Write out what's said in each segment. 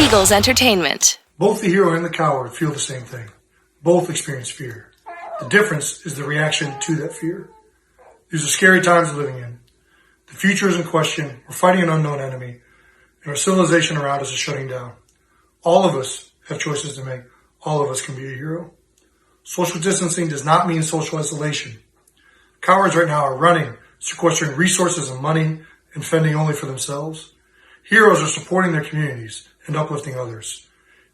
Eagles Entertainment. Both the hero and the coward feel the same thing. Both experience fear. The difference is the reaction to that fear. These are scary times we're living in. The future is in question. We're fighting an unknown enemy, and our civilization around us is shutting down. All of us have choices to make. All of us can be a hero. Social distancing does not mean social isolation. Cowards right now are running, sequestering resources and money, and fending only for themselves. Heroes are supporting their communities and uplifting others.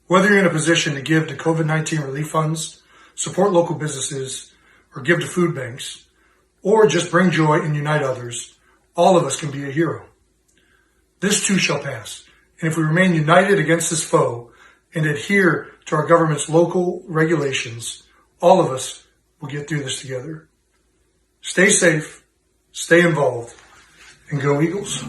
Whether you're in a position to give to COVID-19 relief funds, support local businesses, or give to food banks, or just bring joy and unite others, all of us can be a hero. This too shall pass, and if we remain united against this foe and adhere to our government's local regulations, all of us will get through this together. Stay safe, stay involved, and go Eagles.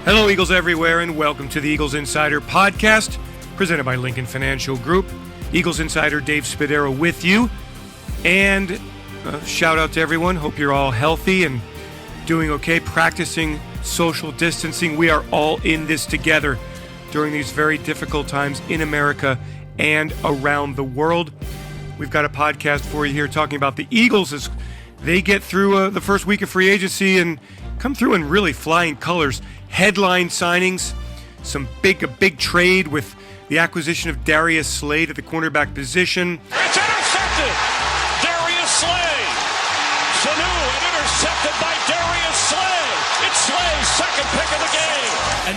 Hello, Eagles everywhere, and welcome to the Eagles Insider Podcast, presented by Lincoln Financial Group. Eagles Insider Dave Spadaro with you, and shout out to everyone. Hope you're all healthy and doing okay, practicing social distancing. We are all in this together during these very difficult times in America and around the world. We've got a podcast for you here talking about the Eagles as they get through the first week of free agency and come through in really flying colors. Headline signings, a big trade with the acquisition of Darius Slade at the cornerback position. It's intercepted! Darius Slade! Sanu and intercepted by Darius Slade! It's Slade's second pick of the game!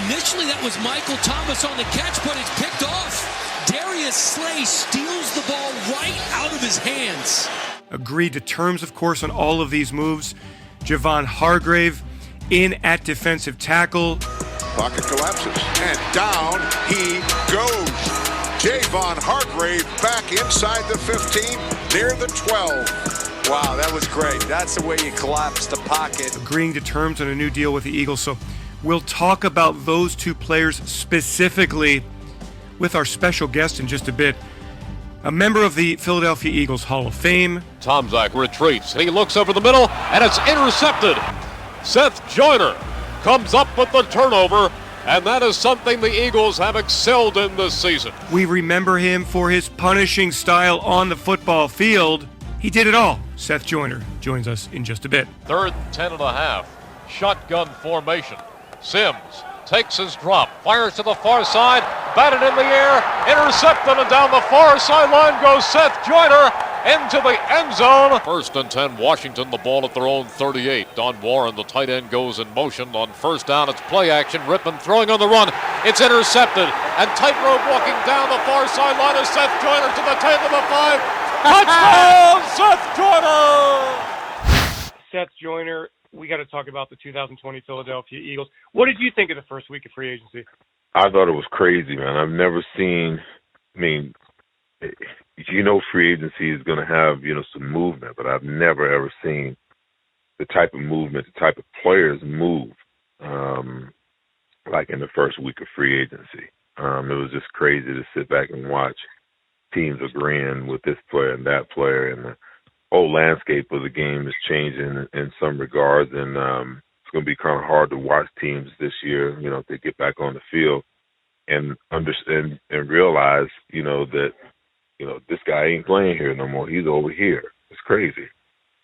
Initially that was Michael Thomas on the catch, but it's picked off. Darius Slade steals the ball right out of his hands. Agreed to terms, of course, on all of these moves. Javon Hargrave in at defensive tackle. Pocket collapses, and down he goes. Javon Hargrave back inside the 15, near the 12. Wow, that was great. That's the way you collapse the pocket. Agreeing to terms on a new deal with the Eagles. So we'll talk about those two players specifically with our special guest in just a bit. A member of the Philadelphia Eagles Hall of Fame. Tomczak retreats. He looks over the middle, and it's intercepted. Seth Joyner comes up with the turnover, and that is something the Eagles have excelled in this season. We remember him for his punishing style on the football field. He did it all. Seth Joyner joins us in just a bit. 3rd and 10 and a half. Shotgun formation. Sims takes his drop, fires to the far side, batted in the air, intercepted, and down the far sideline goes Seth Joyner into the end zone. 1st and 10, Washington, the ball at their own 38. Don Warren, the tight end, goes in motion. On 1st down, it's play action. Rittman throwing on the run. It's intercepted, and tightrope walking down the far sideline is Seth Joyner to the 10 to the 5. Touchdown, Seth Joyner! Seth Joyner, we got to talk about the 2020 Philadelphia Eagles. What did you think of the first week of free agency? I thought it was crazy, man. I've never seen, free agency is going to have, some movement, but I've never, ever seen the type of movement, the type of players move like in the first week of free agency. It was just crazy to sit back and watch teams agreeing with this player and that player, and the whole landscape of the game is changing in some regards, and it's going to be kind of hard to watch teams this year, to get back on the field and understand and realize, that, this guy ain't playing here no more. He's over here. It's crazy.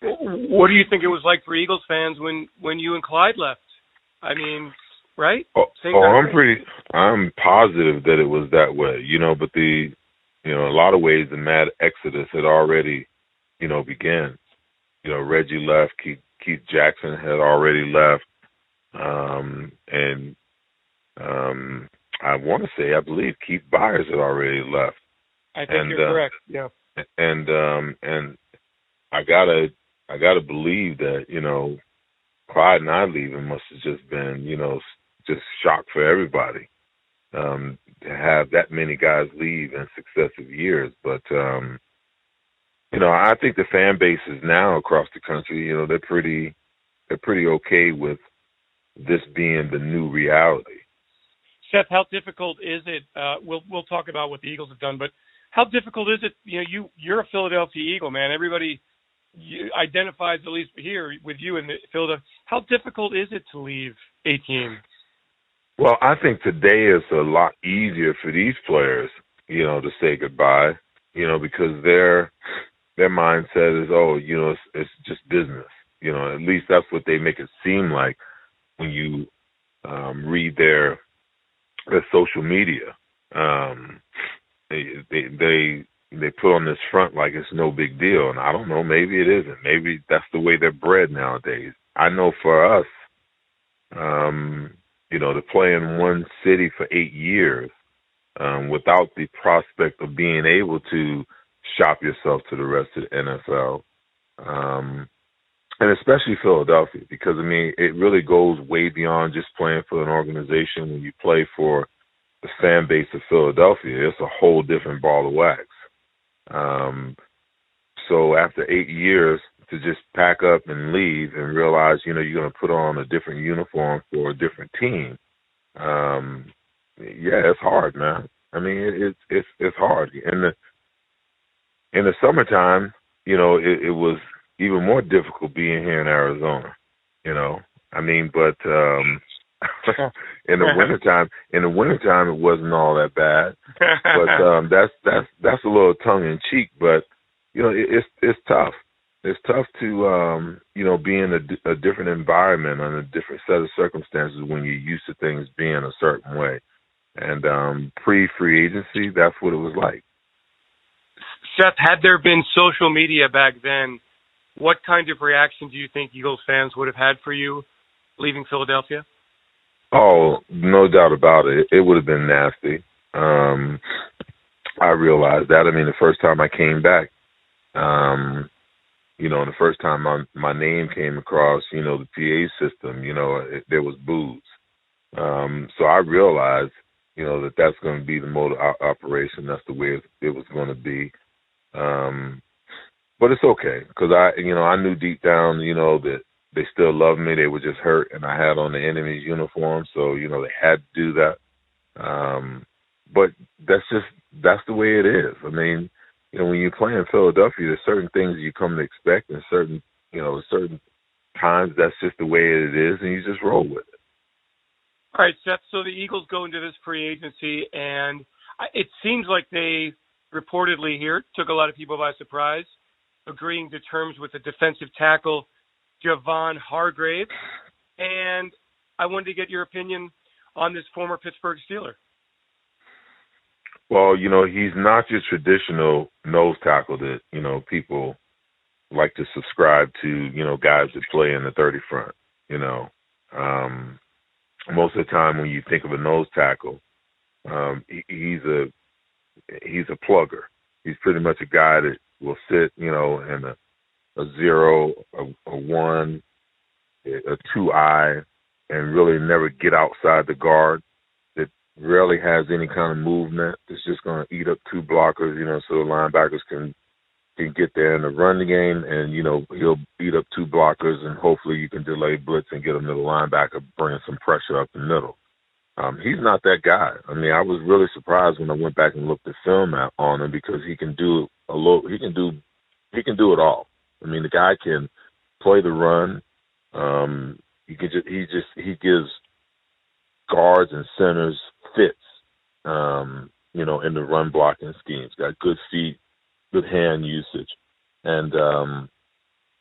What do you think it was like for Eagles fans when you and Clyde left? Right? I'm positive that it was that way, but a lot of ways the mad exodus had already, began. Reggie left, Keith Jackson had already left, and I believe Keith Byers had already left. I think you're correct. Yeah. And I gotta believe that Clyde and I leaving must have just been just shock for everybody to have that many guys leave in successive years. But I think the fan bases now across the country, they're pretty okay with this being the new reality. Seth, how difficult is it? We'll talk about what the Eagles have done, but how difficult is it? You're a Philadelphia Eagle, man. Everybody identifies, at least here with you in Philadelphia. How difficult is it to leave a team? Well, I think today is a lot easier for these players, to say goodbye, because their mindset is, it's just business. At least that's what they make it seem like when you read their social media. They put on this front like it's no big deal, and I don't know, maybe it isn't. Maybe that's the way they're bred nowadays. I know for us, to play in one city for 8 years without the prospect of being able to shop yourself to the rest of the NFL, and especially Philadelphia, because, it really goes way beyond just playing for an organization. When you play for the fan base of Philadelphia, it's a whole different ball of wax. So after 8 years, to just pack up and leave and realize, you're going to put on a different uniform for a different team. It's hard, man. It's hard. In the summertime, it was even more difficult being here in Arizona, but in the wintertime it wasn't all that bad. But that's a little tongue in cheek, but it's tough. It's tough to be in a different environment and a different set of circumstances when you're used to things being a certain way. And pre-free agency, that's what it was like. Seth, had there been social media back then, what kind of reaction do you think Eagles fans would have had for you leaving Philadelphia? Oh, no doubt about it. It would have been nasty. I realized that. The first time I came back, the first time my name came across, the PA system, there was boos. So I realized, that's going to be the mode of operation. That's the way it was going to be. But it's okay, because I knew deep down, that they still loved me. They were just hurt, and I had on the enemy's uniform, so they had to do that. But that's the way it is. When you play in Philadelphia, there's certain things you come to expect, and certain times that's just the way it is, and you just roll with it. All right, Seth. So the Eagles go into this free agency, and it seems like they reportedly here took a lot of people by surprise, agreeing to terms with the defensive tackle Javon Hargrave. And I wanted to get your opinion on this former Pittsburgh Steeler. Well, he's not your traditional nose tackle that, people like to subscribe to, guys that play in the 30 front, Most of the time when you think of a nose tackle, he's a plugger. He's pretty much a guy that will sit, in a 0, a 1, a 2-eye, and really never get outside the guard. That rarely has any kind of movement. That's just going to eat up 2 blockers, so the linebackers can get there in the run game, and, he'll beat up 2 blockers, and hopefully you can delay blitz and get him to the linebacker, bringing some pressure up the middle. He's not that guy. I was really surprised when I went back and looked at film on him, because he can do he can do it all. The guy can play the run. He gives guards and centers fits, in the run blocking schemes. Got good feet, good hand usage, and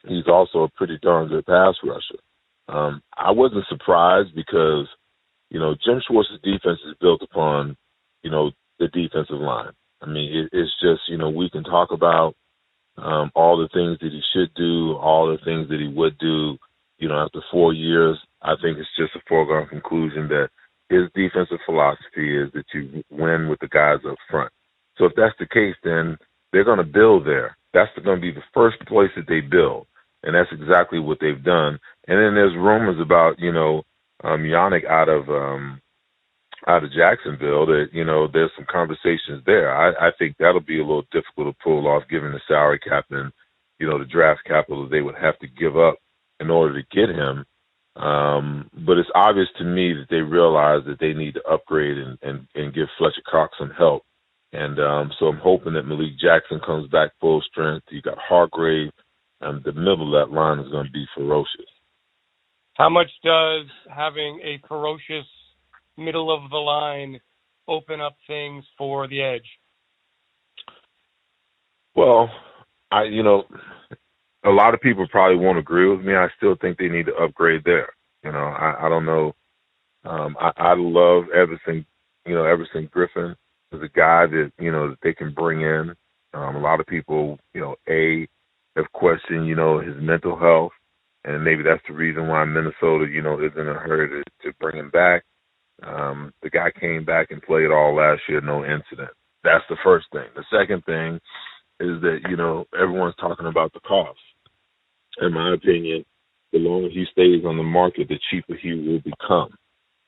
he's also a pretty darn good pass rusher. I wasn't surprised because, Jim Schwartz's defense is built upon, the defensive line. It's just, we can talk about all the things that he should do, all the things that he would do. After 4 years, I think it's just a foregone conclusion that his defensive philosophy is that you win with the guys up front. So if that's the case, then they're going to build there. That's going to be the first place that they build, and that's exactly what they've done. And then there's rumors about, Yannick out of Jacksonville that, there's some conversations there. I think that'll be a little difficult to pull off given the salary cap and, the draft capital they would have to give up in order to get him. But it's obvious to me that they realize that they need to upgrade and give Fletcher Cox some help. And so I'm hoping that Malik Jackson comes back full strength. You got Hargrave, and the middle of that line is going to be ferocious. How much does having a ferocious middle of the line open up things for the edge? Well, a lot of people probably won't agree with me. I still think they need to upgrade there. I don't know. I love Everson Griffin as a guy that, that they can bring in. A lot of people, have questioned, his mental health, and maybe that's the reason why Minnesota, isn't in a hurry to bring him back. The guy came back and played all last year, no incident. That's the first thing. The second thing is that, everyone's talking about the cost. In my opinion, the longer he stays on the market, the cheaper he will become.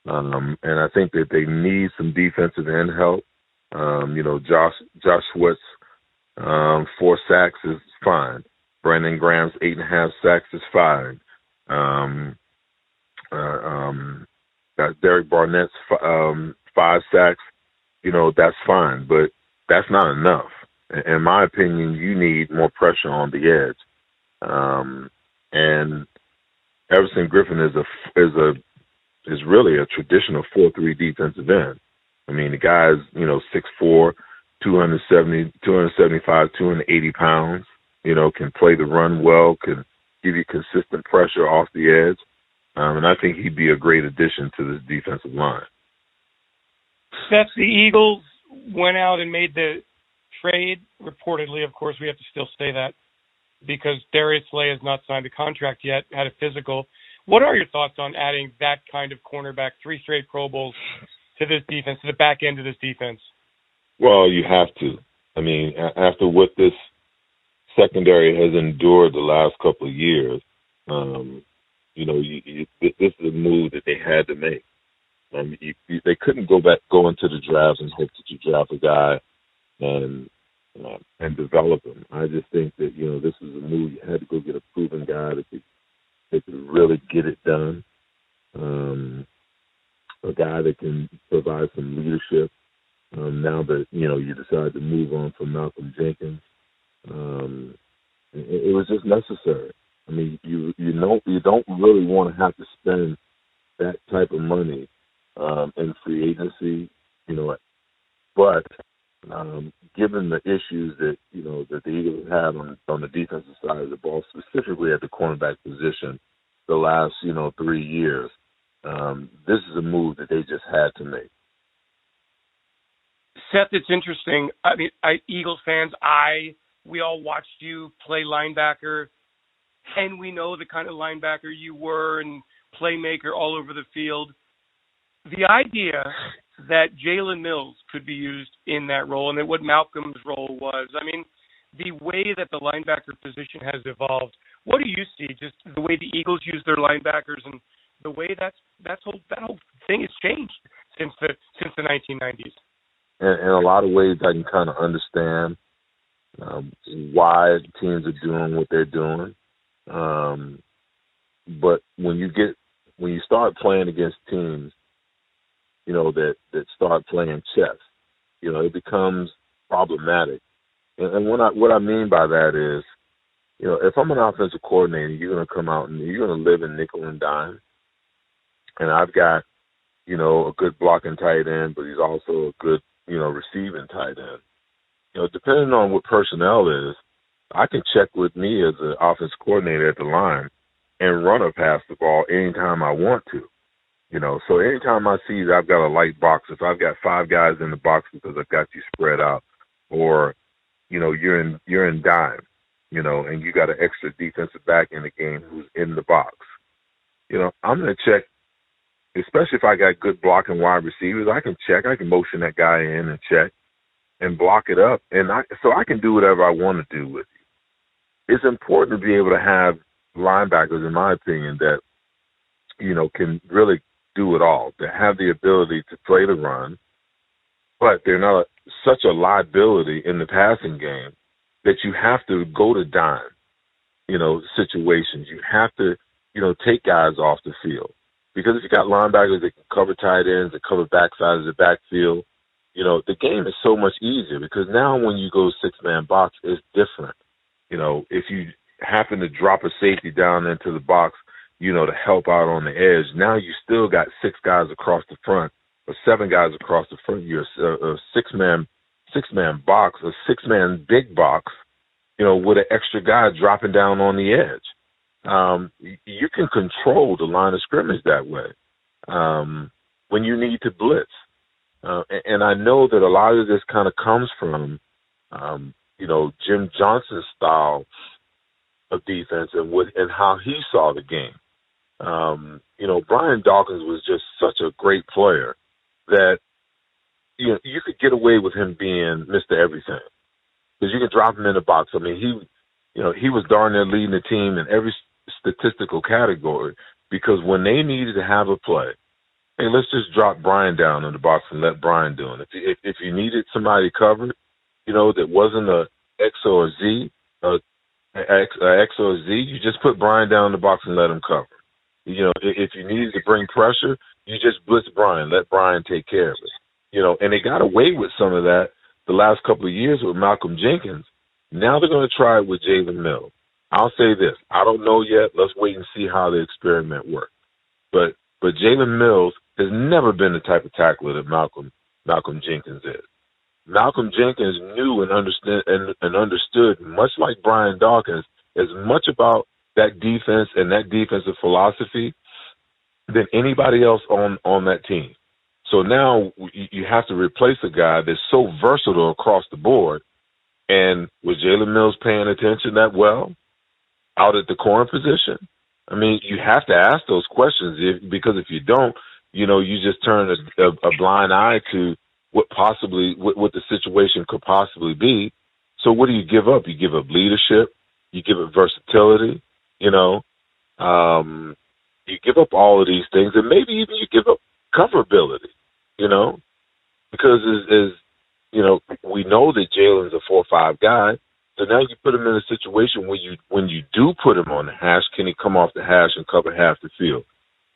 And I think that they need some defensive end help. Josh Sweat's 4 sacks is fine. Brandon Graham's 8.5 sacks is fine. Derek Barnett's 5 sacks, that's fine, but that's not enough. In my opinion, you need more pressure on the edge. And Everson Griffin is really a traditional 4-3 defensive end. I mean, the guy's 6'4", 275, 280 pounds. Can play the run well, can give you consistent pressure off the edge, and I think he'd be a great addition to this defensive line. Seth, the Eagles went out and made the trade. Reportedly, of course, we have to still say that because Darius Slay has not signed a contract yet, had a physical. What are your thoughts on adding that kind of cornerback, 3 straight Pro Bowls, to this defense, to the back end of this defense? Well, you have to. I mean, after what this secondary has endured the last couple of years, this is a move that they had to make. They couldn't go into the draft and hope that you draft a guy and develop him. I just think that this is a move you had to go get a proven guy that could really get it done. A guy that can provide some leadership. Now that you decide to move on from Malcolm Jenkins, it was just necessary. I mean, you don't really want to have to spend that type of money in free agency, but given the issues that that the Eagles had on the defensive side of the ball, specifically at the cornerback position, the last 3 years, this is a move that they just had to make. Seth, it's interesting. I mean, Eagles fans, we all watched you play linebacker, and we know the kind of linebacker you were and playmaker all over the field. The idea that Jalen Mills could be used in that role and that what Malcolm's role was, I mean, the way that the linebacker position has evolved, what do you see? Just the way the Eagles use their linebackers and the way that whole thing has changed since the 1990s. In a lot of ways, I can kind of understand why teams are doing what they're doing. But when you start playing against teams, that start playing chess, it becomes problematic. And what I mean by that is, if I'm an offensive coordinator, you're going to come out and you're going to live in nickel and dime. And I've got, a good blocking tight end, but he's also a good, receiving tight end. Depending on what personnel is, I can check with me as an offense coordinator at the line and run or pass the ball anytime I want to. So anytime I see that I've got a light box, if I've got 5 guys in the box because I've got you spread out, or, you're in dime, and you got an extra defensive back in the game who's in the box, I'm going to check. Especially if I got good blocking wide receivers, I can motion that guy in and check and block it up. And so I can do whatever I want to do with you. It's important to be able to have linebackers, in my opinion, that, can really do it all, to have the ability to play the run, but they're not such a liability in the passing game that you have to go to dime, situations. You have to, take guys off the field. Because if you got linebackers that can cover tight ends, that cover backside of the backfield, the game is so much easier because now when you go 6-man box, it's different. If you happen to drop a safety down into the box, to help out on the edge, now you still got 6 guys across the front or 7 guys across the front, you're a six-man box, a 6-man big box, with an extra guy dropping down on the edge. You can control the line of scrimmage that way when you need to blitz. And I know that a lot of this kind of comes from, Jim Johnson's style of defense and how he saw the game. Brian Dawkins was just such a great player that, you could get away with him being Mr. Everything. Because you could drop him in the box. I mean, he was darn near leading the team in every statistical category because when they needed to have a play, hey, let's just drop Brian down in the box and let Brian do it. If you needed somebody covered, that wasn't a X or a Z, you just put Brian down in the box and let him cover. If you needed to bring pressure, you just blitz Brian, let Brian take care of it. And they got away with some of that the last couple of years with Malcolm Jenkins. Now they're going to try it with Jalen Mills. I'll say this. I don't know yet. Let's wait and see how the experiment works. But Jalen Mills has never been the type of tackler that Malcolm Jenkins is. Malcolm Jenkins knew and understood, much like Brian Dawkins, as much about that defense and that defensive philosophy than anybody else on that team. So now you have to replace a guy that's so versatile across the board. And was Jalen Mills paying attention that well out at the corner position? I mean, you have to ask those questions because if you don't, you just turn a blind eye to what the situation could possibly be. So what do you give up? You give up leadership. You give up versatility. You give up all of these things, and maybe even you give up coverability. Because we know that Jalen's a 4-5 guy. So now you put him in a situation where when you do put him on the hash, can he come off the hash and cover half the field?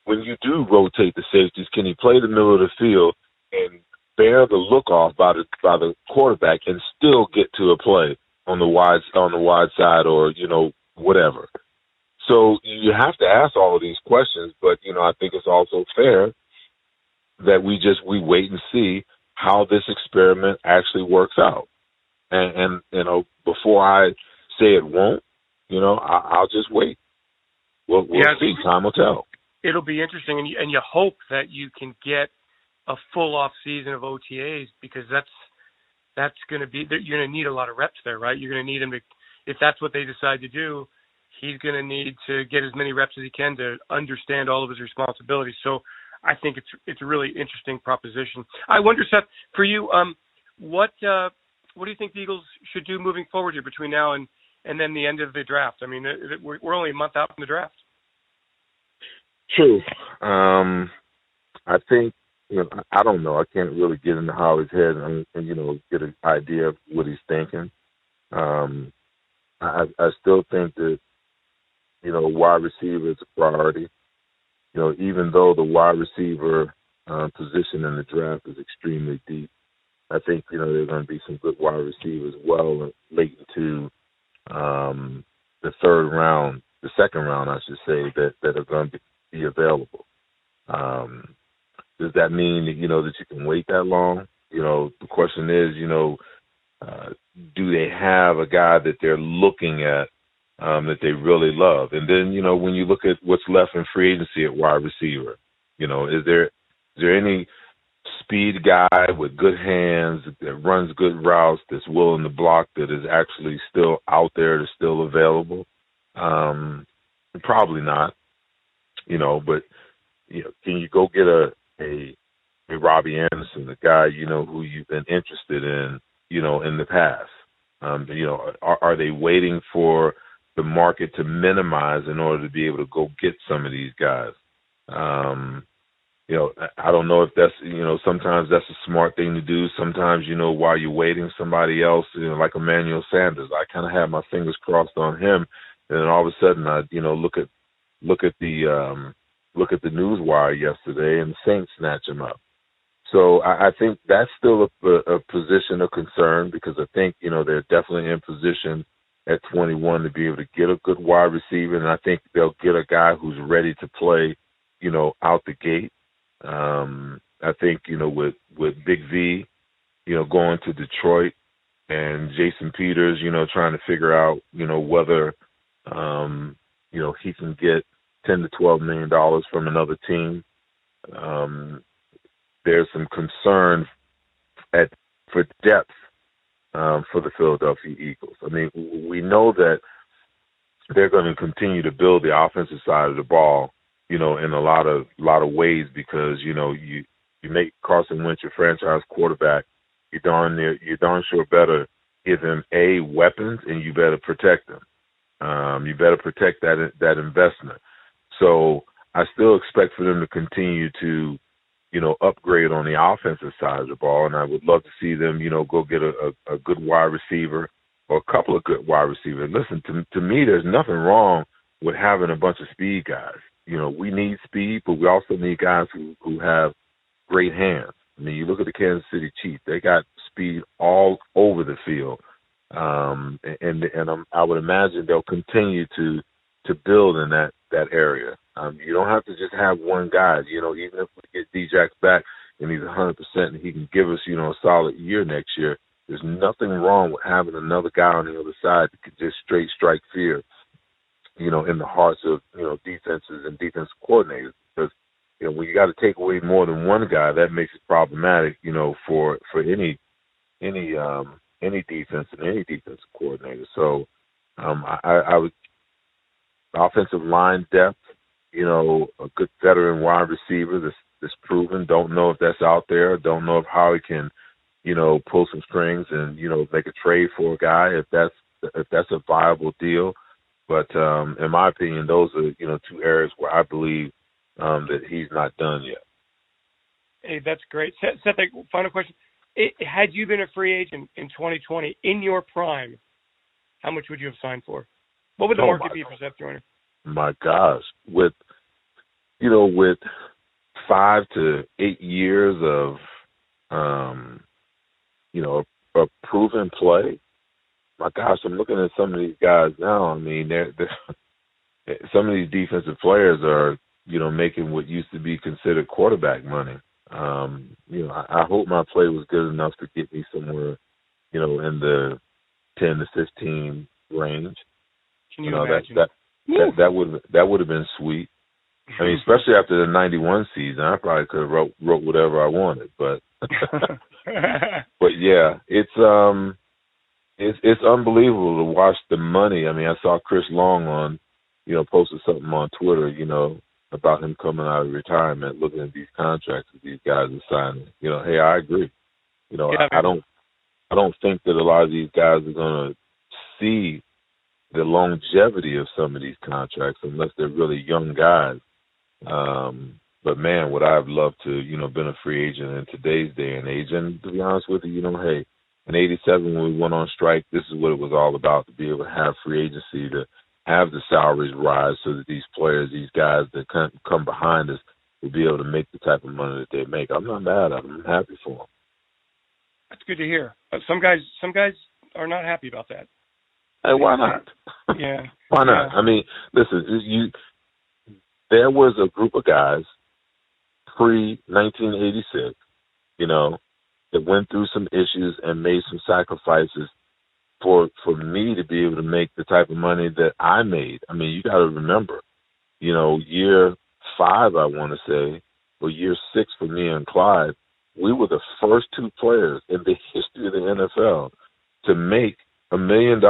When you do rotate the safeties, can he play the middle of the field and bear the look off by the quarterback and still get to a play on the wide side or whatever? So you have to ask all of these questions, but I think it's also fair that we wait and see how this experiment actually works out. And before I say it won't, I'll just wait. We'll see. Time will tell. It'll be interesting, and you hope that you can get a full off season of OTAs because that's going to be you're going to need a lot of reps there, right? You're going to need him to, if that's what they decide to do, he's going to need to get as many reps as he can to understand all of his responsibilities. So I think it's a really interesting proposition. I wonder, Seth, for you, what do you think the Eagles should do moving forward here between now and then the end of the draft? I mean, we're only a month out from the draft. True. I think, I don't know. I can't really get into how his head and get an idea of what he's thinking. I still think that, wide receiver is a priority. Even though the wide receiver position in the draft is extremely deep, I think, there are going to be some good wide receivers well late into the second round, I should say, that are going to be available. Does that mean that, that you can wait that long? The question is, do they have a guy that they're looking at that they really love? And then, when you look at what's left in free agency at wide receiver, is there any speed guy with good hands that runs good routes that's willing to block that is actually still out there, that's still available? Probably not, but, can you go get a Robbie Anderson, the guy, who you've been interested in, in the past? Are they waiting for the market to minimize in order to be able to go get some of these guys? I don't know if that's, sometimes that's a smart thing to do. Sometimes, while you're waiting, somebody else, like Emmanuel Sanders, I kind of have my fingers crossed on him. And then all of a sudden I, look at the news wire yesterday and the Saints snatch him up. So I think that's still a position of concern because I think, they're definitely in position at 21 to be able to get a good wide receiver. And I think they'll get a guy who's ready to play, out the gate. I think, with Big V, going to Detroit and Jason Peters, trying to figure out, whether, he can get $10 to $12 million from another team. There's some concern for depth for the Philadelphia Eagles. I mean, we know that they're going to continue to build the offensive side of the ball, in a lot of ways because, you make Carson Wentz your franchise quarterback. You're darn sure better give him weapons, and you better protect them. You better protect that investment. So I still expect for them to continue to, upgrade on the offensive side of the ball, and I would love to see them, go get a good wide receiver or a couple of good wide receivers. Listen, to me, there's nothing wrong with having a bunch of speed guys. We need speed, but we also need guys who have great hands. I mean, you look at the Kansas City Chiefs; they got speed all over the field, and I would imagine they'll continue to build in that area. You don't have to just have one guy. Even if we get D-Jax back and he's 100% and he can give us, a solid year next year, there's nothing wrong with having another guy on the other side that can just straight strike fear, in the hearts of, defenses and defensive coordinators. Because, when you got to take away more than one guy, that makes it problematic, for any defense and any defensive coordinator. So I would offensive line depth, a good veteran wide receiver that's proven. Don't know if that's out there. Don't know if Howie can, pull some strings and, make a trade for a guy if that's a viable deal. But in my opinion, those are, two areas where I believe that he's not done yet. Hey, that's great. Seth, final question. Had you been a free agent in 2020 in your prime, how much would you have signed for? What would the market be for Seth Joyner? My gosh, with 5 to 8 years of, a proven play, my gosh, I'm looking at some of these guys now. I mean, they're some of these defensive players are, making what used to be considered quarterback money. I hope my play was good enough to get me somewhere, in the 10 to 15 range. Can you imagine? That would have been sweet. I mean, especially after the '91 season, I probably could have wrote whatever I wanted. But but yeah, it's unbelievable to watch the money. I mean, I saw Chris Long on, posted something on Twitter, about him coming out of retirement, looking at these contracts that these guys are signing. Hey, I agree. I don't think that a lot of these guys are going to see the longevity of some of these contracts unless they're really young guys. But man, would I have loved to, been a free agent in today's day and age. And to be honest with you, hey, in '87 when we went on strike, this is what it was all about, to be able to have free agency, to have the salaries rise so that these players, these guys that come behind us will be able to make the type of money that they make. I'm not mad at them. I'm happy for them. That's good to hear. Some guys are not happy about that. Hey, why not? Yeah. Why not? Yeah. I mean, listen, there was a group of guys pre-1986, that went through some issues and made some sacrifices for me to be able to make the type of money that I made. I mean, you got to remember, year 5, I want to say, or year 6 for me and Clyde, we were the first 2 players in the history of the NFL to make $1 million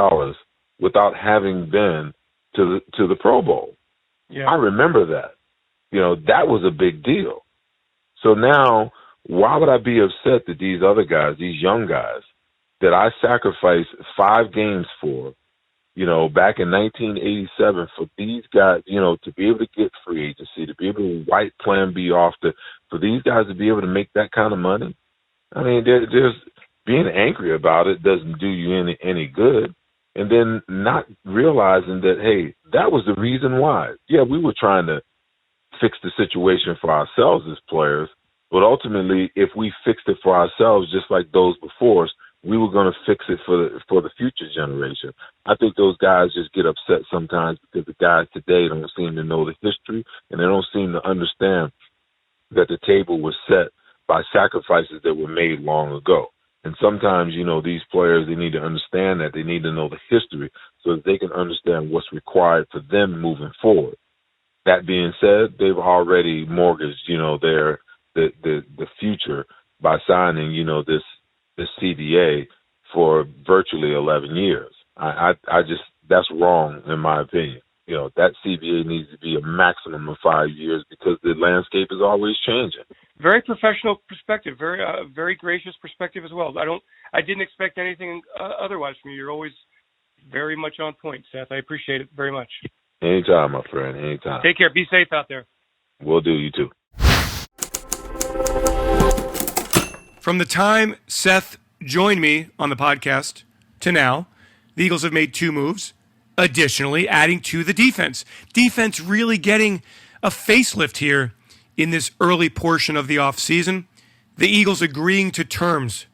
without having been to the Pro Bowl. Yeah. I remember that. That was a big deal. So now, why would I be upset that these other guys, these young guys, that I sacrificed 5 games for, back in 1987, for these guys, to be able to get free agency, to be able to wipe Plan B off, for these guys to be able to make that kind of money? I mean, there's being angry about it doesn't do you any good. And then not realizing that, hey, that was the reason why. Yeah, we were trying to fix the situation for ourselves as players, but ultimately, if we fixed it for ourselves, just like those before us, we were going to fix it for the future generation. I think those guys just get upset sometimes because the guys today don't seem to know the history, and they don't seem to understand that the table was set by sacrifices that were made long ago. And sometimes, these players, they need to understand that. They need to know the history so that they can understand what's required for them moving forward. That being said, they've already mortgaged, the future by signing, this CBA for virtually 11 years. I just, that's wrong in my opinion. That CBA needs to be a maximum of 5 years because the landscape is always changing. Very professional perspective, very gracious perspective as well. I didn't expect anything otherwise from you. You're always very much on point, Seth. I appreciate it very much. Anytime, my friend. Anytime. Take care. Be safe out there. Will do. You too. From the time Seth joined me on the podcast to now, the Eagles have made 2 moves. Additionally, adding to the defense. Defense really getting a facelift here in this early portion of the offseason. The Eagles agreeing to terms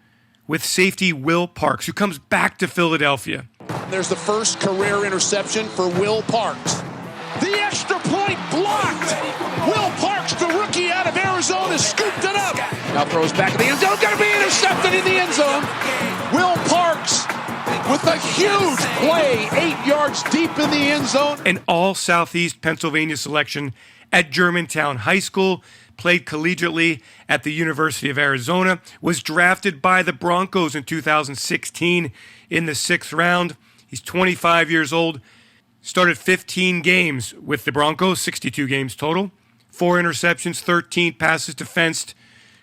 with safety Will Parks, who comes back to Philadelphia. There's the first career interception for Will Parks. The extra point blocked. Will Parks, the rookie out of Arizona, scooped it up. Now throws back in the end zone. Going to be intercepted in the end zone. Will Parks with a huge play, 8 yards deep in the end zone. An all Southeast Pennsylvania selection at Germantown High School, played collegiately at the University of Arizona, was drafted by the Broncos in 2016 in the 6th round. He's 25 years old, started 15 games with the Broncos, 62 games total, 4 interceptions, 13 passes defensed,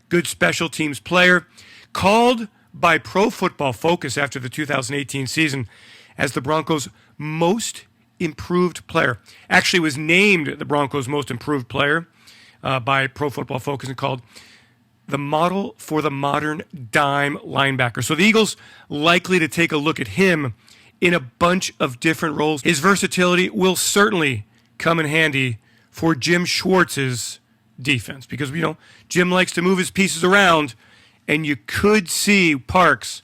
good special teams player, called by Pro Football Focus after the 2018 season as the Broncos' most improved player. Actually was named the Broncos' most improved player by Pro Football Focus and called the model for the modern dime linebacker. So the Eagles likely to take a look at him in a bunch of different roles. His versatility will certainly come in handy for Jim Schwartz's defense because, Jim likes to move his pieces around, and you could see Parks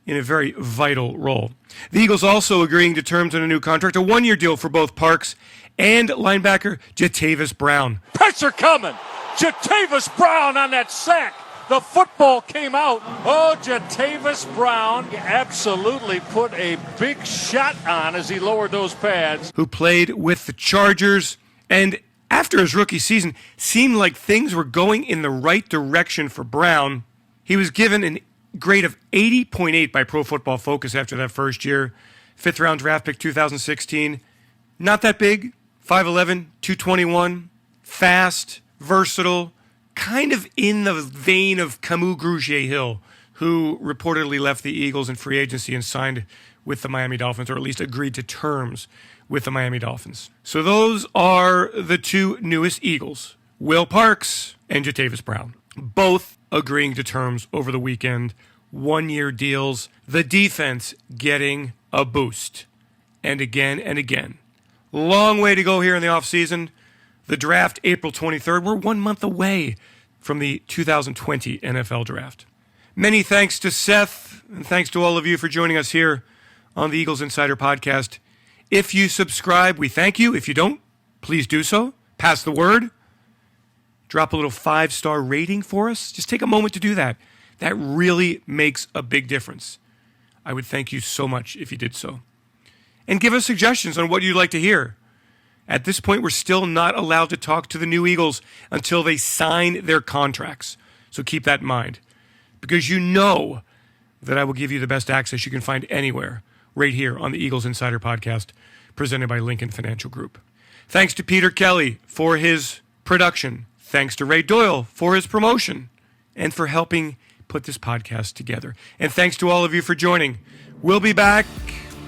in a very vital role. The Eagles also agreeing to terms on a new contract, a 1-year deal for both Parks and linebacker Jatavis Brown. Pressure coming. Jatavis Brown on that sack. The football came out. Oh, Jatavis Brown absolutely put a big shot on as he lowered those pads. Who played with the Chargers and after his rookie season seemed like things were going in the right direction for Brown. He was given a grade of 80.8 by Pro Football Focus after that first year. 5th round draft pick 2016. Not that big. 5'11", 221. Fast, versatile. Kind of in the vein of Camus Grugier-Hill, who reportedly left the Eagles in free agency and signed with the Miami Dolphins, or at least agreed to terms with the Miami Dolphins. So those are the 2 newest Eagles, Will Parks and Jatavis Brown. Both agreeing to terms over the weekend, 1-year deals, the defense getting a boost. And again. Long way to go here in the offseason. The draft, April 23rd. We're 1 month away from the 2020 NFL Draft. Many thanks to Seth, and thanks to all of you for joining us here on the Eagles Insider Podcast. If you subscribe, we thank you. If you don't, please do so. Pass the word. Drop a little 5-star rating for us. Just take a moment to do that. That really makes a big difference. I would thank you so much if you did so. And give us suggestions on what you'd like to hear. At this point, we're still not allowed to talk to the new Eagles until they sign their contracts. So keep that in mind. Because you know that I will give you the best access you can find anywhere, right here on the Eagles Insider Podcast, presented by Lincoln Financial Group. Thanks to Peter Kelly for his production. Thanks to Ray Doyle for his promotion and for helping put this podcast together. And thanks to all of you for joining. We'll be back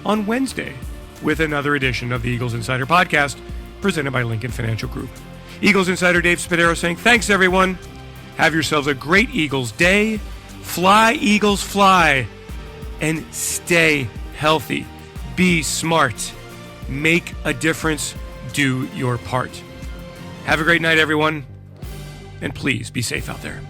on Wednesday with another edition of the Eagles Insider Podcast, presented by Lincoln Financial Group. Eagles Insider Dave Spadaro saying, thanks everyone. Have yourselves a great Eagles day. Fly, Eagles, fly. And stay healthy. Be smart. Make a difference. Do your part. Have a great night, everyone. And please be safe out there.